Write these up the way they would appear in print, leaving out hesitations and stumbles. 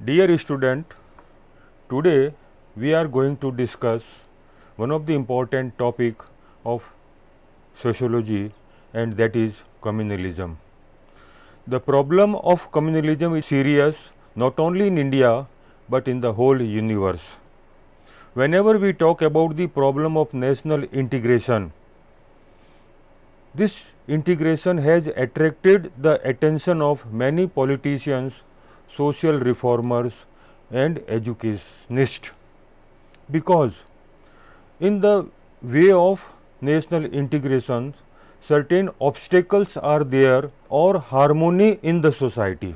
Dear student, today we are going to discuss one of the important topic of sociology, and that is communalism. The problem of communalism is serious not only in India but in the whole universe. Whenever we talk about the problem of national integration, this integration has attracted the attention of many politicians, social reformers and educationists, because in the way of national integration certain obstacles are there or harmony in the society.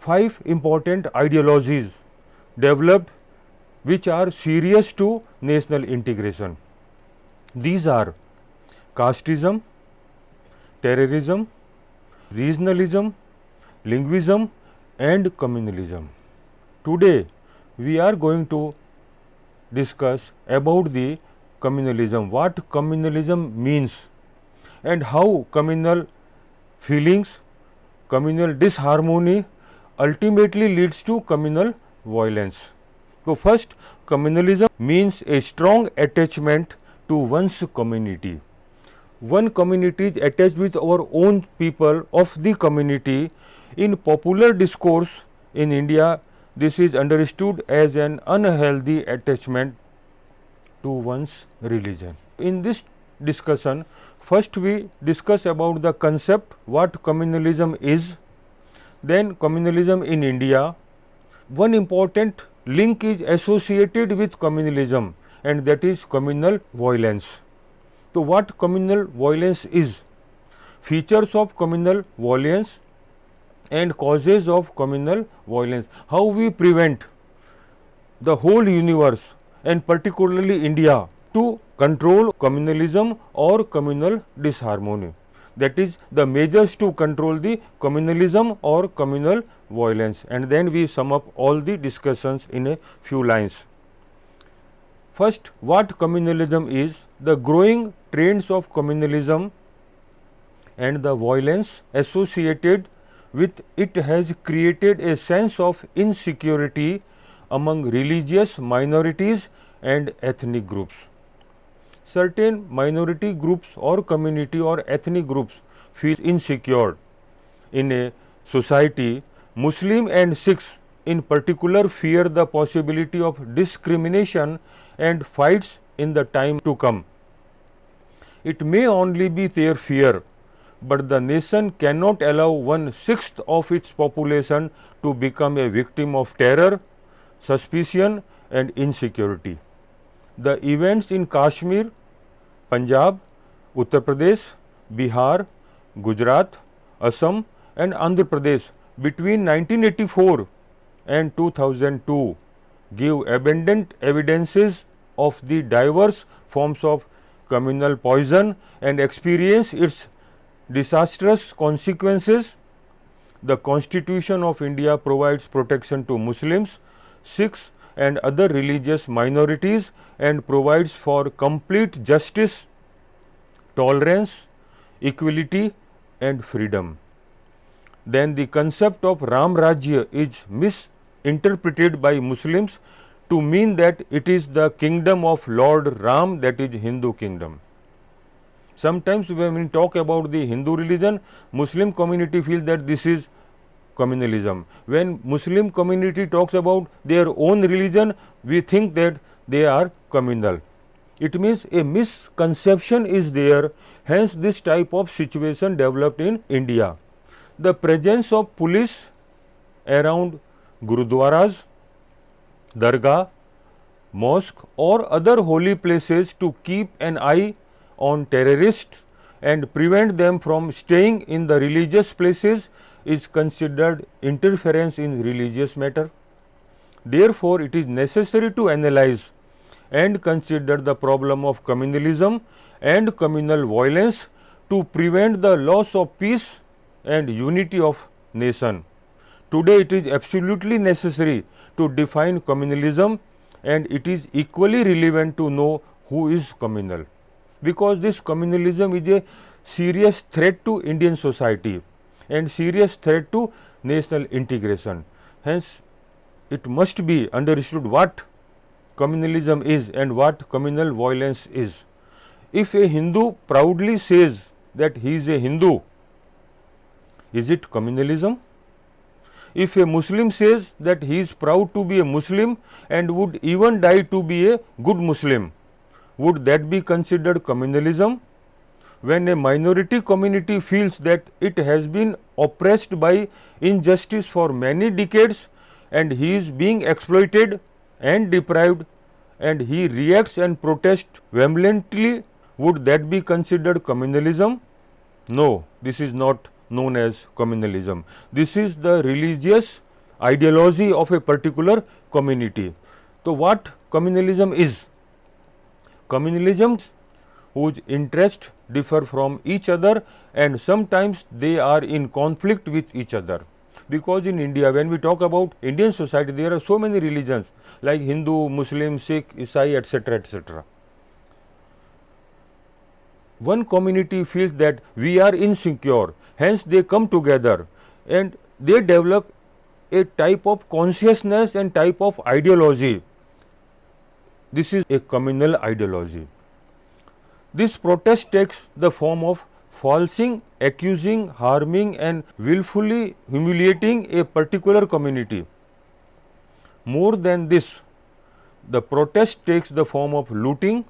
5 important ideologies developed which are serious to national integration. These are casteism, terrorism, regionalism, linguism and communalism. Today we are going to discuss about the communalism, what communalism means and how communal feelings, communal disharmony ultimately leads to communal violence. So, first, communalism means a strong attachment to one's community. One community is attached with our own people of the community. In popular discourse in India, this is understood as an unhealthy attachment to one's religion. In this discussion, first we discuss about the concept what communalism is, then communalism in India. One important link is associated with communalism and that is communal violence. So, what communal violence is? Features of communal violence and causes of communal violence. How we prevent the whole universe and particularly India to control communalism or communal disharmony. That is the measures to control the communalism or communal violence, and then we sum up all the discussions in a few lines. First, what communalism is? The growing trends of communalism and the violence associated with it has created a sense of insecurity among religious minorities and ethnic groups. Certain minority groups or community or ethnic groups feel insecure in a society. Muslim and Sikhs in particular fear the possibility of discrimination and fights in the time to come. It may only be their fear, but the nation cannot allow 1/6 of its population to become a victim of terror, suspicion and insecurity. The events in Kashmir, Punjab, Uttar Pradesh, Bihar, Gujarat, Assam and Andhra Pradesh between 1984 and 2002 give abundant evidences of the diverse forms of communal poison and experience its disastrous consequences. The Constitution of India provides protection to Muslims, Sikhs and other religious minorities and provides for complete justice, tolerance, equality and freedom. Then the concept of Ram Rajya is misinterpreted by Muslims to mean that it is the kingdom of Lord Ram, that is Hindu kingdom. Sometimes when we talk about the Hindu religion, Muslim community feel that this is communalism. When Muslim community talks about their own religion, we think that they are communal. It means a misconception is there, hence this type of situation developed in India. The presence of police around gurudwaras, dargah, mosque or other holy places to keep an eye on terrorists and prevent them from staying in the religious places is considered interference in religious matter. Therefore, it is necessary to analyze and consider the problem of communalism and communal violence to prevent the loss of peace and unity of nation. Today, it is absolutely necessary to define communalism and it is equally relevant to know who is communal, because this communalism is a serious threat to Indian society. and serious threat to national integration. Hence, it must be understood what communalism is and what communal violence is. If a Hindu proudly says that he is a Hindu, is it communalism? If a Muslim says that he is proud to be a Muslim and would even die to be a good Muslim, would that be considered communalism? When a minority community feels that it has been oppressed by injustice for many decades and he is being exploited and deprived, and he reacts and protests vehemently, would that be considered communalism? No, this is not known as communalism. This is the religious ideology of a particular community. So, what communalism is? Communalism whose interests differ from each other and sometimes they are in conflict with each other. Because in India, when we talk about Indian society, there are so many religions like Hindu, Muslim, Sikh, Isai, etc., etc. One community feels that we are insecure, hence they come together and they develop a type of consciousness and type of ideology. This is a communal ideology. This protest takes the form of falsing, accusing, harming and willfully humiliating a particular community. More than this, the protest takes the form of looting,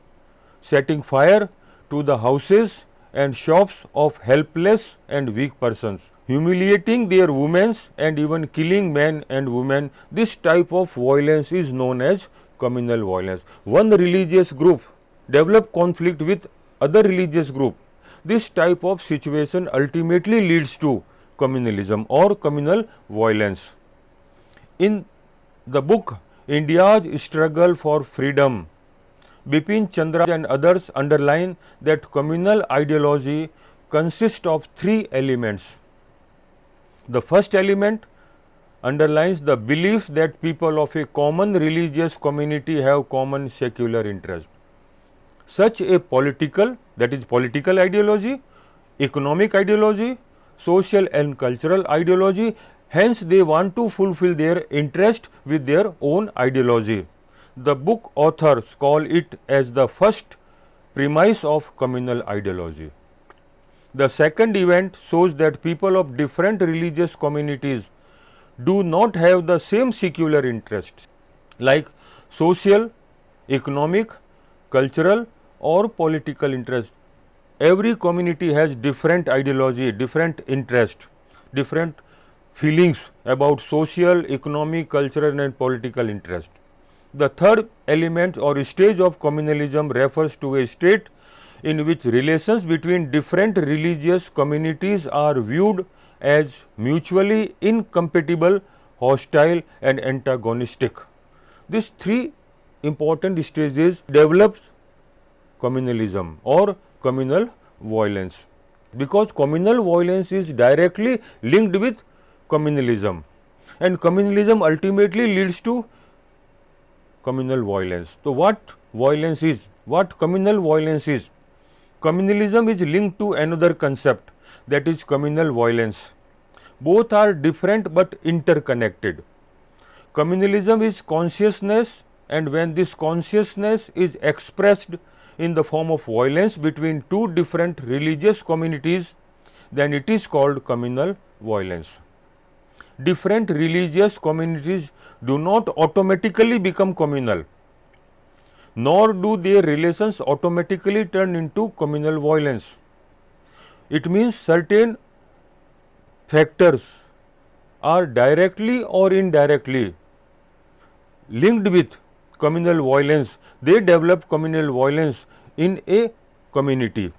setting fire to the houses and shops of helpless and weak persons, humiliating their women and even killing men and women. This type of violence is known as communal violence. One religious group develop conflict with other religious group. This type of situation ultimately leads to communalism or communal violence. In the book India's Struggle for Freedom, Bipin Chandra and others underline that communal ideology consists of three elements. The first element underlines the belief that people of a common religious community have common secular interest. Such a political, that is political ideology, economic ideology, social and cultural ideology, hence they want to fulfill their interest with their own ideology. The book authors call it as the first premise of communal ideology. The second event shows that people of different religious communities do not have the same secular interests like social, economic, cultural or political interest. Every community has different ideology, different interest, different feelings about social, economic, cultural and political interest. The third element or stage of communalism refers to a state in which relations between different religious communities are viewed as mutually incompatible, hostile and antagonistic. These three important stages develops communalism or communal violence, because communal violence is directly linked with communalism and communalism ultimately leads to communal violence. So, what violence is? What communal violence is? Communalism is linked to another concept, that is communal violence. Both are different but interconnected. Communalism is consciousness, and when this consciousness is expressed in the form of violence between two different religious communities, then it is called communal violence. Different religious communities do not automatically become communal, nor do their relations automatically turn into communal violence. It means certain factors are directly or indirectly linked with communal violence. They develop communal violence in a community.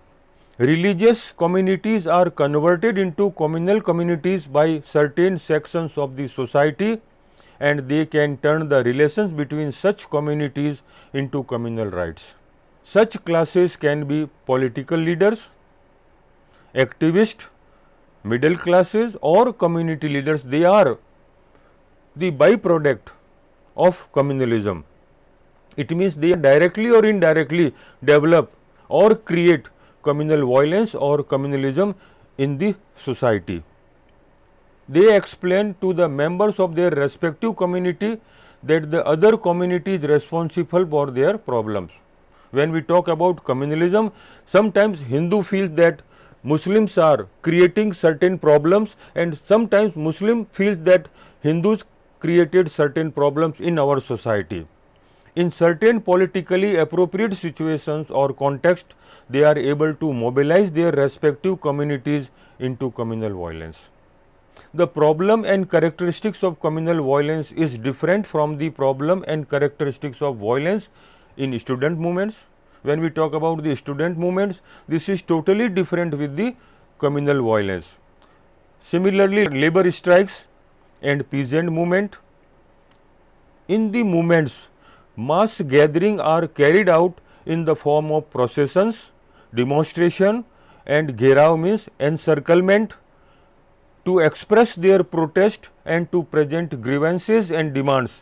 Religious communities are converted into communal communities by certain sections of the society, and they can turn the relations between such communities into communal rights. Such classes can be political leaders, activists, middle classes or community leaders. They are the byproduct of communalism. It means they directly or indirectly develop or create communal violence or communalism in the society. They explain to the members of their respective community that the other community is responsible for their problems. When we talk about communalism, sometimes Hindu feels that Muslims are creating certain problems, and sometimes Muslim feels that Hindus created certain problems in our society. In certain politically appropriate situations or context, they are able to mobilize their respective communities into communal violence. The problem and characteristics of communal violence is different from the problem and characteristics of violence in student movements. When we talk about the student movements, this is totally different with the communal violence. Similarly, labor strikes and peasant movement. In the movements, mass gathering are carried out in the form of processions, demonstration, and gherav means encirclement, to express their protest and to present grievances and demands.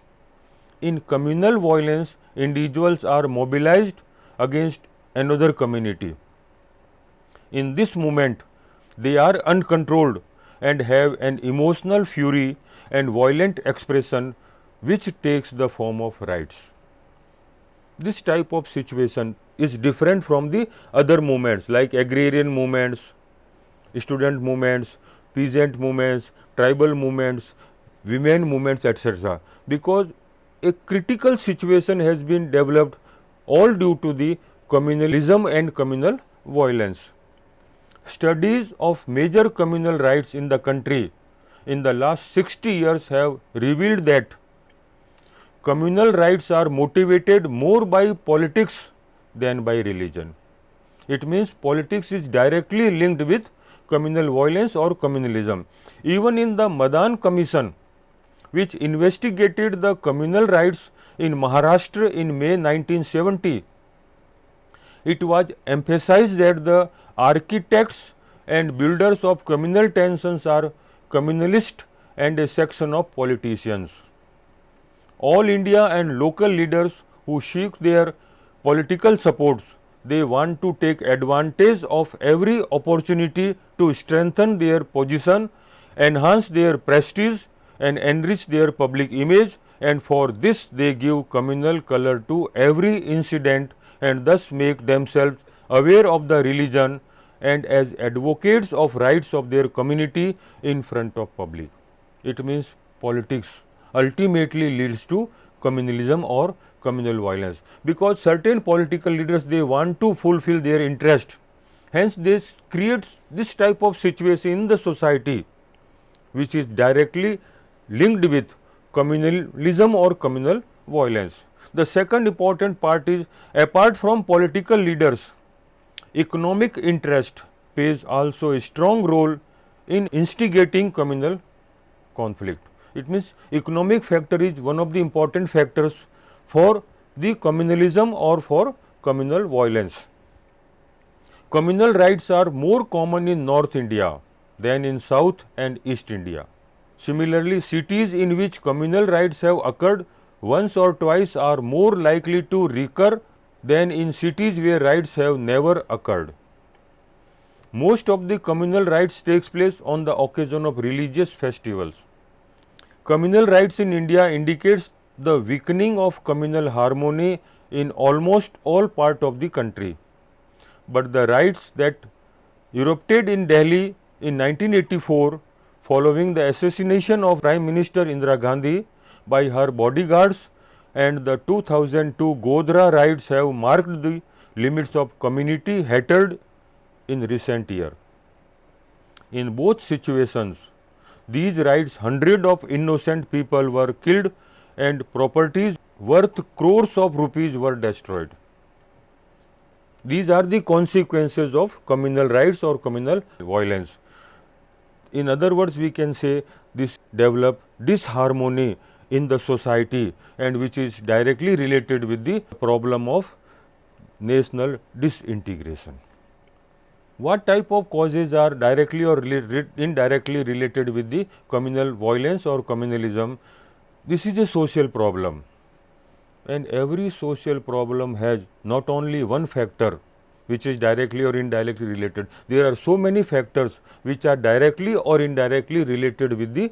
In communal violence, individuals are mobilized against another community. In this movement, they are uncontrolled and have an emotional fury and violent expression which takes the form of riots. This type of situation is different from the other movements like agrarian movements, student movements, peasant movements, tribal movements, women movements, etc. Because a critical situation has been developed all due to the communalism and communal violence. Studies of major communal rights in the country in the last 60 years have revealed that communal rights are motivated more by politics than by religion. It means politics is directly linked with communal violence or communalism. Even in the Madan Commission, which investigated the communal rights in Maharashtra in May 1970, it was emphasized that the architects and builders of communal tensions are communalists and a section of politicians. All India and local leaders who seek their political supports, they want to take advantage of every opportunity to strengthen their position, enhance their prestige and enrich their public image, and for this they give communal color to every incident and thus make themselves aware of the religion and as advocates of rights of their community in front of public. It means politics ultimately leads to communalism or communal violence, because certain political leaders, they want to fulfill their interest. Hence, this creates this type of situation in the society which is directly linked with communalism or communal violence. The second important part is, apart from political leaders, economic interest plays also a strong role in instigating communal conflict. It means economic factor is one of the important factors for the communalism or for communal violence. Communal rights are more common in North India than in South and East India. Similarly, cities in which communal rights have occurred once or twice are more likely to recur than in cities where rights have never occurred. Most of the communal rights takes place on the occasion of religious festivals. Communal rights in India indicates the weakening of communal harmony in almost all parts of the country. But the riots that erupted in Delhi in 1984 following the assassination of Prime Minister Indira Gandhi by her bodyguards and the 2002 Godhra riots have marked the limits of community hatred in recent years. In both situations, these riots, hundreds of innocent people were killed and properties worth crores of rupees were destroyed. These are the consequences of communal rights or communal violence. In other words, we can say this develop disharmony in the society and which is directly related with the problem of national disintegration. What type of causes are directly or indirectly related with the communal violence or communalism? This is a social problem, and every social problem has not only one factor which is directly or indirectly related. There are so many factors which are directly or indirectly related with the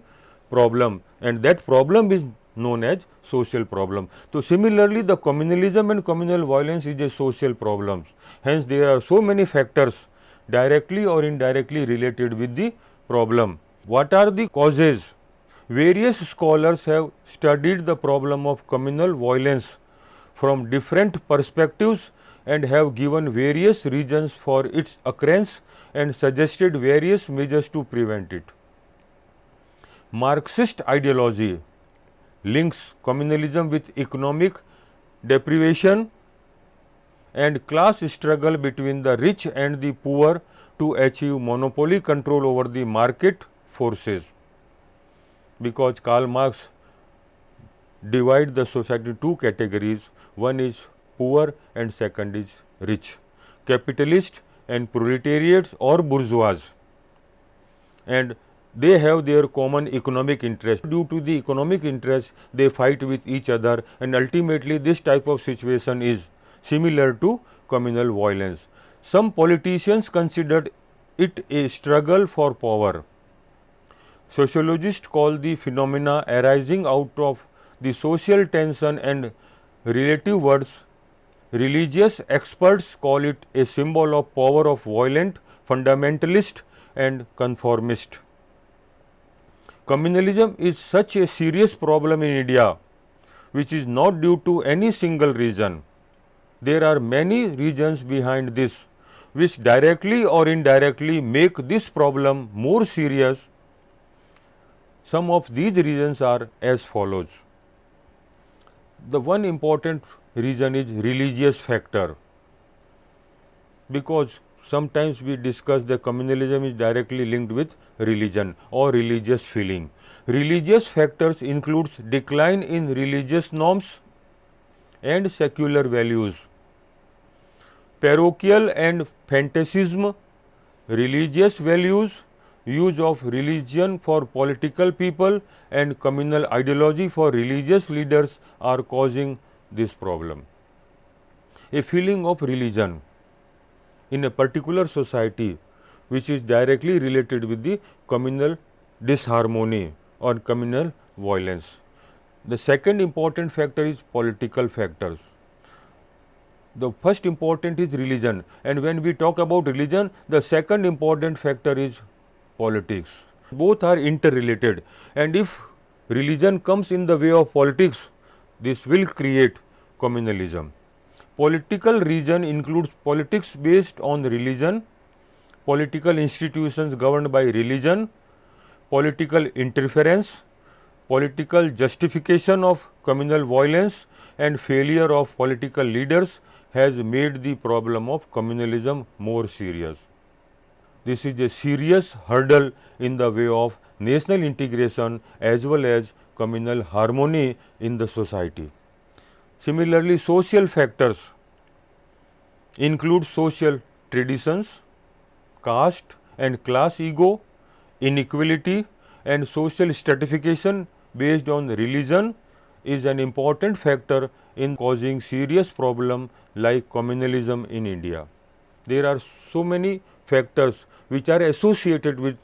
problem, and that problem is known as social problem. So, similarly, the communalism and communal violence is a social problem. Hence, there are so many factors directly or indirectly related with the problem. What are the causes? Various scholars have studied the problem of communal violence from different perspectives and have given various reasons for its occurrence and suggested various measures to prevent it. Marxist ideology links communalism with economic deprivation and class struggle between the rich and the poor to achieve monopoly control over the market forces, because Karl Marx divide the society into two categories. One is poor and second is rich, capitalist and proletariats or bourgeois, and they have their common economic interest. Due to the economic interest, they fight with each other, and ultimately this type of situation is similar to communal violence. Some politicians considered it a struggle for power. Sociologists call the phenomena arising out of the social tension and relative words. Religious experts call it a symbol of power of violent, fundamentalist and conformist. Communalism is such a serious problem in India, which is not due to any single reason. There are many reasons behind this, which directly or indirectly make this problem more serious. Some of these reasons are as follows. The one important reason is religious factor, because sometimes we discuss that communalism is directly linked with religion or religious feeling. Religious factors includes decline in religious norms and secular values, parochial and fantasism, religious values, use of religion for political people and communal ideology for religious leaders are causing this problem. A feeling of religion in a particular society which is directly related with the communal disharmony or communal violence. The second important factor is political factors. The first important is religion, and when we talk about religion, the second important factor is politics. Both are interrelated, and if religion comes in the way of politics, this will create communalism. Political region includes politics based on religion, political institutions governed by religion, political interference, political justification of communal violence and failure of political leaders has made the problem of communalism more serious. This is a serious hurdle in the way of national integration as well as communal harmony in the society. Similarly, social factors include social traditions, caste and class ego, inequality and social stratification based on religion is an important factor in causing serious problem like communalism in India. There are so many factors which are associated with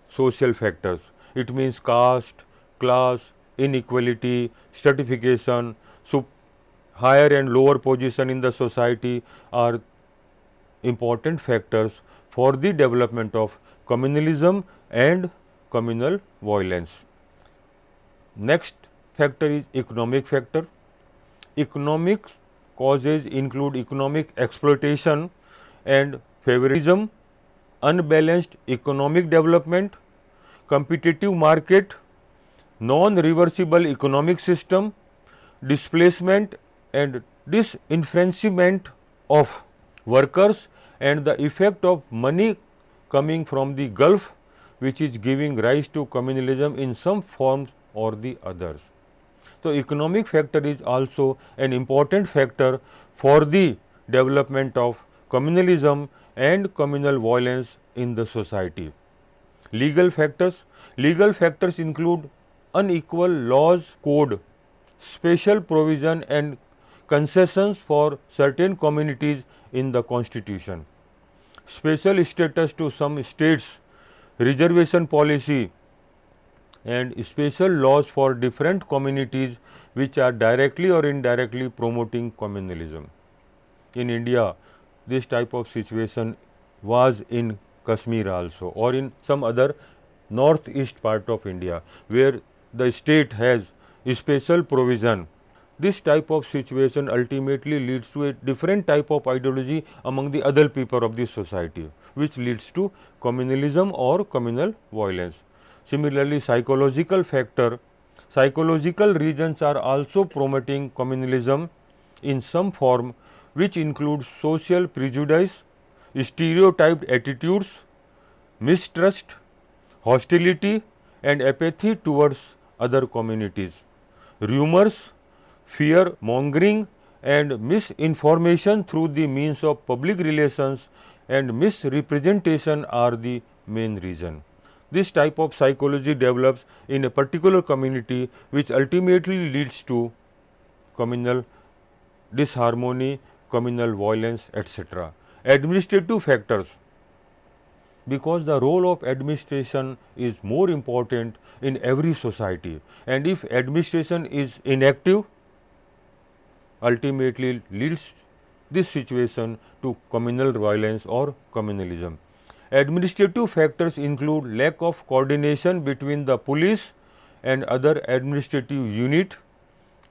social factors. It means caste, class, inequality, stratification, higher and lower position in the society are important factors for the development of communalism and communal violence. Next factor is economic factor. Economic causes include economic exploitation and favoritism, unbalanced economic development, competitive market, non-reversible economic system, displacement and disenfranchisement of workers and the effect of money coming from the Gulf, which is giving rise to communalism in some forms or the others. So, economic factor is also an important factor for the development of communalism and communal violence in the society. Legal factors include unequal laws code, special provision and concessions for certain communities in the Constitution. Special status to some states, reservation policy, and special laws for different communities which are directly or indirectly promoting communalism. In India, this type of situation was in Kashmir also, or in some other northeast part of India, where the state has a special provision. This type of situation ultimately leads to a different type of ideology among the other people of the society, which leads to communalism or communal violence. Similarly, psychological reasons are also promoting communalism in some form, which includes social prejudice, stereotyped attitudes, mistrust, hostility and apathy towards other communities. Rumors, fear mongering and misinformation through the means of public relations and misrepresentation are the main reason. This type of psychology develops in a particular community, which ultimately leads to communal disharmony, communal violence, etc. Administrative factors. Because the role of administration is more important in every society, and if administration is inactive, ultimately leads this situation to communal violence or communalism. Administrative factors include lack of coordination between the police and other administrative unit,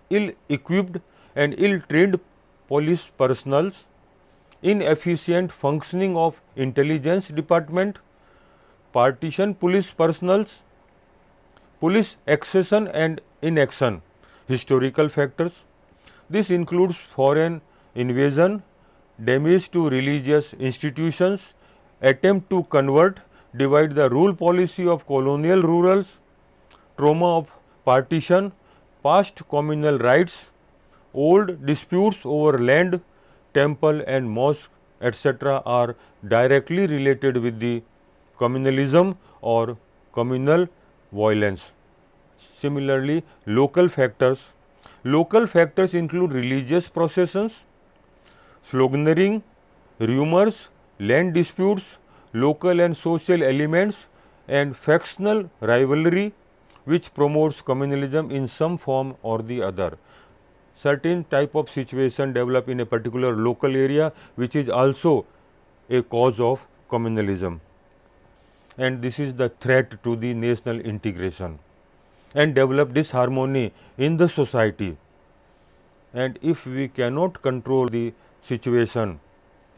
ill-equipped and ill-trained police personnel, inefficient functioning of intelligence department, partisan police personnel, police accession and inaction. Historical factors. This includes foreign invasion, damage to religious institutions, attempt to convert, divide the rule policy of colonial rurals, trauma of partition, past communal rights, old disputes over land, temple and mosque, etc. are directly related with the communalism or communal violence. Similarly, local factors. Local factors include religious processions, sloganeering, rumors, land disputes, local and social elements and factional rivalry which promotes communalism in some form or the other. Certain type of situation develop in a particular local area, which is also a cause of communalism, and this is the threat to the national integration and develop disharmony in the society. And if we cannot control the situation,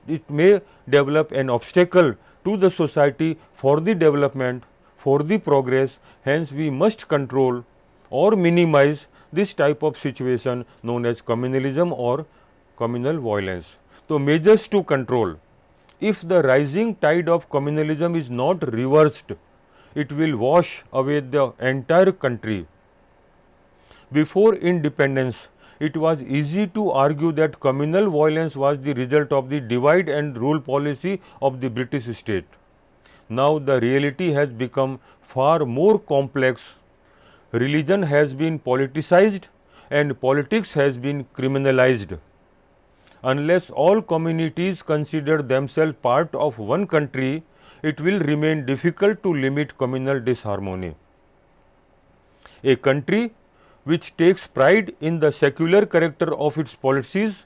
it may develop an obstacle to the society for the development, for the progress. Hence, we must control or minimize this type of situation known as communalism or communal violence. So, measures to control. If the rising tide of communalism is not reversed, it will wash away the entire country. Before independence, it was easy to argue that communal violence was the result of the divide and rule policy of the British state. Now, the reality has become far more complex. Religion has been politicized and politics has been criminalized. Unless all communities consider themselves part of one country, it will remain difficult to limit communal disharmony. A country which takes pride in the secular character of its policies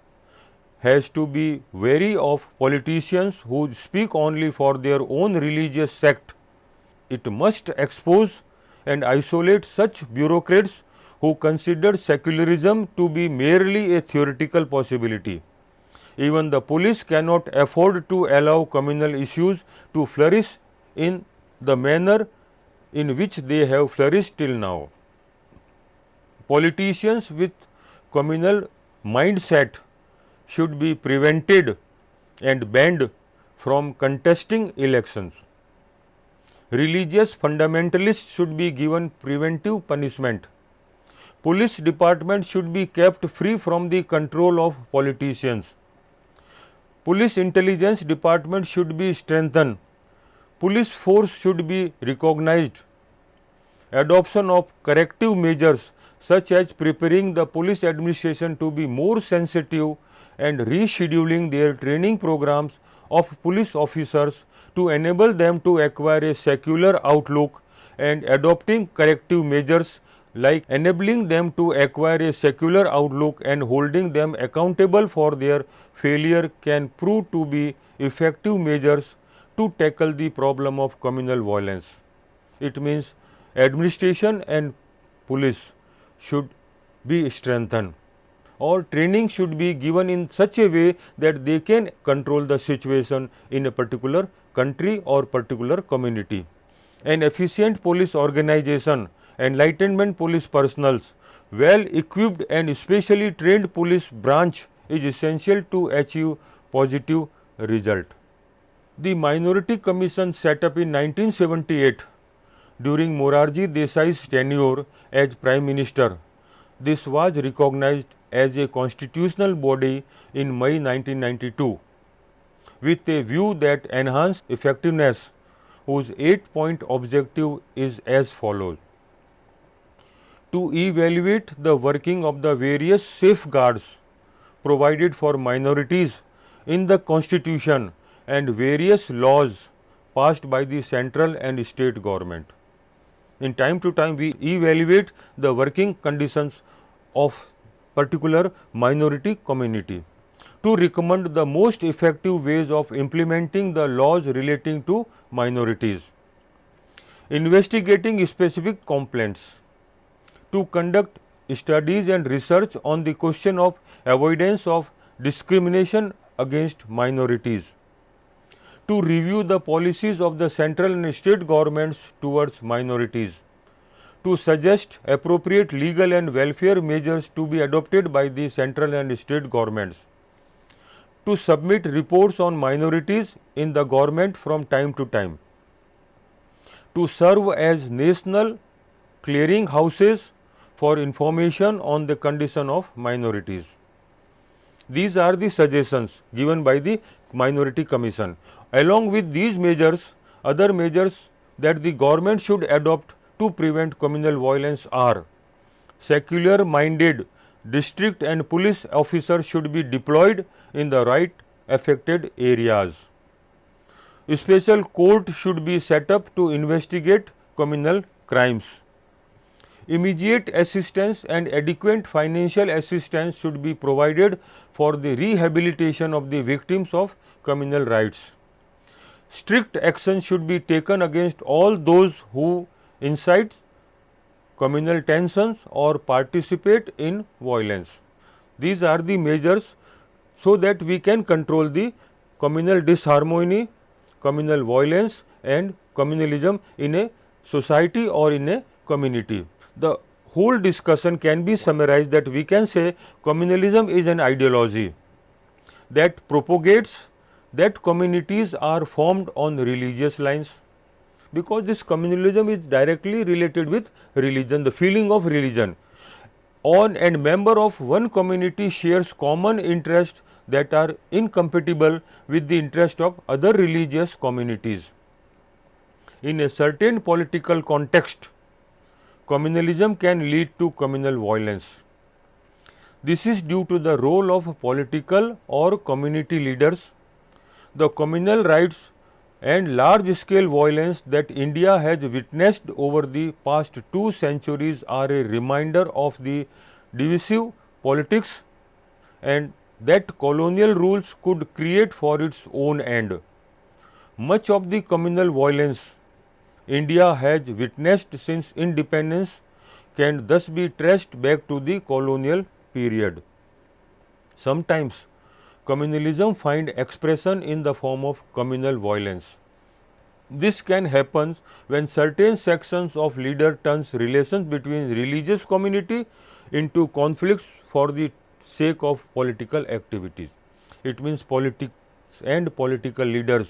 has to be wary of politicians who speak only for their own religious sect. It must expose and isolate such bureaucrats who consider secularism to be merely a theoretical possibility. Even the police cannot afford to allow communal issues to flourish in the manner in which they have flourished till now. Politicians with communal mindset should be prevented and banned from contesting elections. Religious fundamentalists should be given preventive punishment. Police department should be kept free from the control of politicians. Police intelligence department should be strengthened. Police force should be recognized. Adoption of corrective measures such as preparing the police administration to be more sensitive and rescheduling their training programs of police officers to enable them to acquire a secular outlook and adopting corrective measures like enabling them to acquire a secular outlook and holding them accountable for their failure can prove to be effective measures to tackle the problem of communal violence. It means administration and police should be strengthened, or training should be given in such a way that they can control the situation in a particular country or particular community. An efficient police organization, enlightenment police personnel, well equipped and specially trained police branch is essential to achieve positive result. The Minority Commission set up in 1978 during Morarji Desai's tenure as Prime Minister. This was recognized as a constitutional body in May 1992 with a view that enhanced effectiveness, whose 8-point objective is as follows: to evaluate the working of the various safeguards provided for minorities in the Constitution and various laws passed by the central and state government. In time to time, we evaluate the working conditions of particular minority community to recommend the most effective ways of implementing the laws relating to minorities, investigating specific complaints, to conduct studies and research on the question of avoidance of discrimination against minorities, to review the policies of the central and state governments towards minorities, to suggest appropriate legal and welfare measures to be adopted by the central and state governments, to submit reports on minorities in the government from time to time, to serve as national clearing houses for information on the condition of minorities. These are the suggestions given by the Minority Commission. Along with these measures, other measures that the government should adopt to prevent communal violence are: secular minded district and police officers should be deployed in the right affected areas. A special court should be set up to investigate communal crimes. Immediate assistance and adequate financial assistance should be provided for the rehabilitation of the victims of communal rights. Strict action should be taken against all those who incite communal tensions or participate in violence. These are the measures so that we can control the communal disharmony, communal violence and communalism in a society or in a community. The whole discussion can be summarized that we can say communalism is an ideology that propagates that communities are formed on religious lines, because this communalism is directly related with religion, the feeling of religion. On and member of one community shares common interests that are incompatible with the interest of other religious communities. In a certain political context, communalism can lead to communal violence. This is due to the role of political or community leaders. The communal rights and large-scale violence that India has witnessed over the past 2 centuries are a reminder of the divisive politics and that colonial rules could create for its own end. Much of the communal violence India has witnessed since independence can thus be traced back to the colonial period. Sometimes communalism finds expression in the form of communal violence. This can happen when certain sections of leader turns relations between religious community into conflicts for the sake of political activities. It means politics and political leaders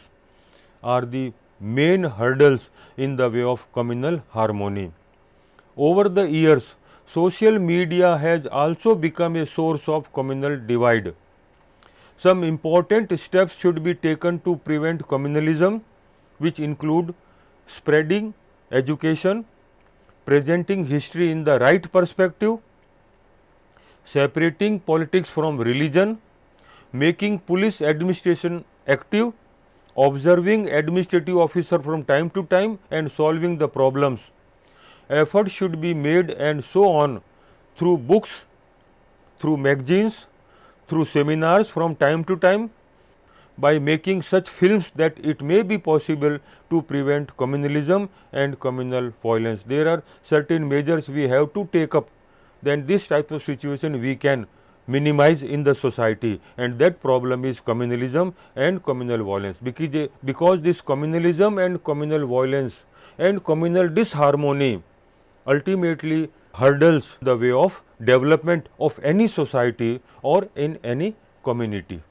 are the main hurdles in the way of communal harmony. Over the years, social media has also become a source of communal divide. Some important steps should be taken to prevent communalism, which include spreading education, presenting history in the right perspective, separating politics from religion, making police administration active, observing administrative officer from time to time and solving the problems. Efforts should be made and so on through books, through magazines, through seminars from time to time, by making such films that it may be possible to prevent communalism and communal violence. There are certain measures we have to take up, then this type of situation we can minimize in the society, and that problem is communalism and communal violence, because this communalism and communal violence and communal disharmony ultimately hurdles the way of development of any society or in any community.